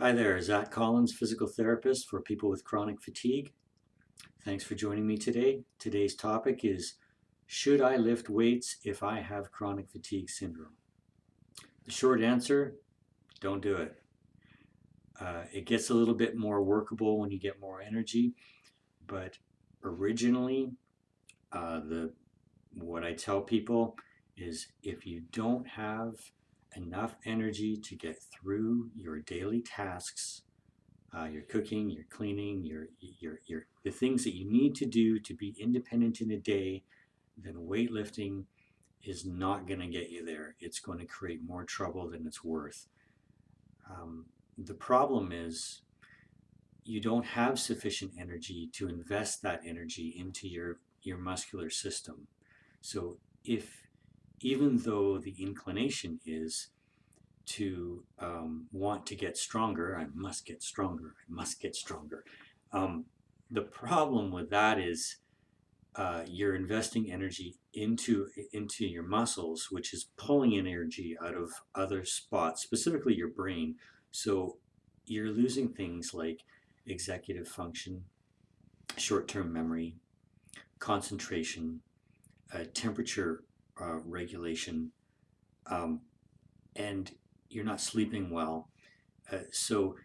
Hi there, Zach Collins, physical therapist for people with chronic fatigue. Thanks for joining me today. Today's topic is, should I lift weights if I have chronic fatigue syndrome? The short answer, don't do it. It gets a little bit more workable when you get more energy, but originally, what I tell people is if you don't have enough energy to get through your daily tasks, your cooking, your cleaning, the things that you need to do to be independent in a day, then weightlifting is not going to get you there. It's going to create more trouble than it's worth. The problem is you don't have sufficient energy to invest that energy into your muscular system. So if even though the inclination is to want to get stronger, I must get stronger, I must get stronger. The problem with that is you're investing energy into your muscles, which is pulling energy out of other spots, specifically your brain. So you're losing things like executive function, short-term memory, concentration, temperature regulation, and you're not sleeping well. So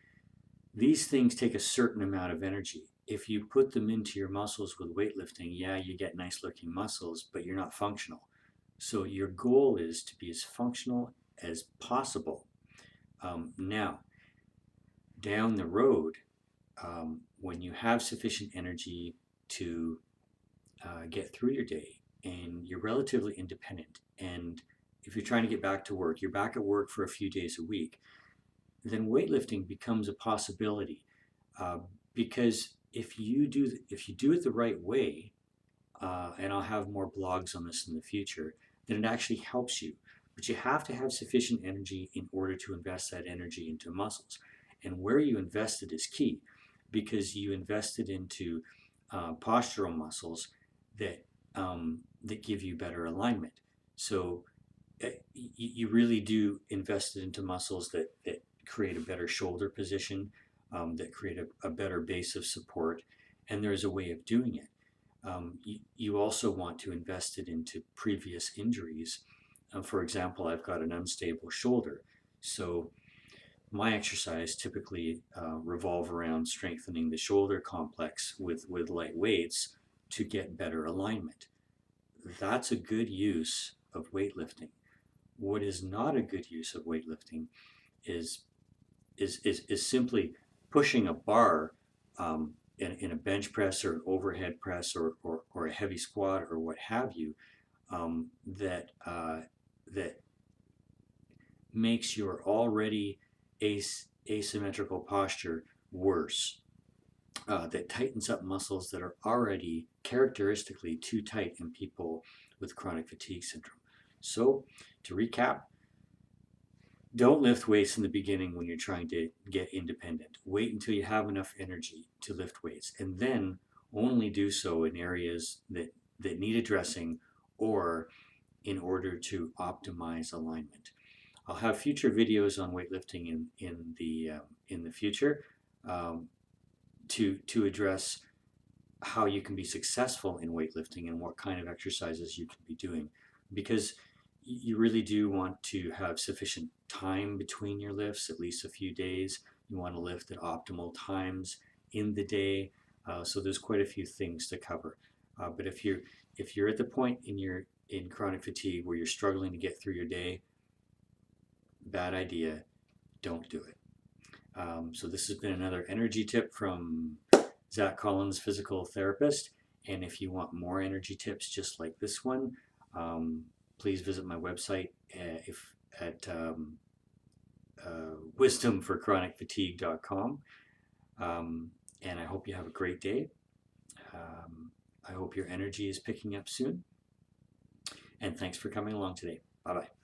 these things take a certain amount of energy. If you put them into your muscles with weightlifting, yeah, you get nice looking muscles, but you're not functional. So your goal is to be as functional as possible. Now, down the road, when you have sufficient energy to get through your day and you're relatively independent, and if you're trying to get back to work, you're back at work for a few days a week, then weightlifting becomes a possibility. Because if you do it the right way, and I'll have more blogs on this in the future, then it actually helps you. But you have to have sufficient energy in order to invest that energy into muscles. And where you invest it is key, because you invest it into postural muscles that that give you better alignment. So you really do invest it into muscles that create a better shoulder position, that create a better base of support, and there's a way of doing it. You also want to invest it into previous injuries. For example, I've got an unstable shoulder, so my exercise typically revolve around strengthening the shoulder complex with light weights to get better alignment. That's a good use of weightlifting. What is not a good use of weightlifting is simply pushing a bar in a bench press or an overhead press or a heavy squat or what have you, that makes your already asymmetrical posture worse. That tightens up muscles that are already characteristically too tight in people with chronic fatigue syndrome. So, to recap, don't lift weights in the beginning when you're trying to get independent. Wait until you have enough energy to lift weights, and then only do so in areas that need addressing or in order to optimize alignment. I'll have future videos on weightlifting in the future, to address how you can be successful in weightlifting and what kind of exercises you can be doing, because you really do want to have sufficient time between your lifts, at least a few days. You want to lift at optimal times in the day. So there's quite a few things to cover. But if you're at the point in chronic fatigue where you're struggling to get through your day, bad idea. Don't do it. So this has been another energy tip from Zach Collins, physical therapist. And if you want more energy tips just like this one, please visit my website at wisdomforchronicfatigue.com. And I hope you have a great day. I hope your energy is picking up soon. And thanks for coming along today. Bye-bye.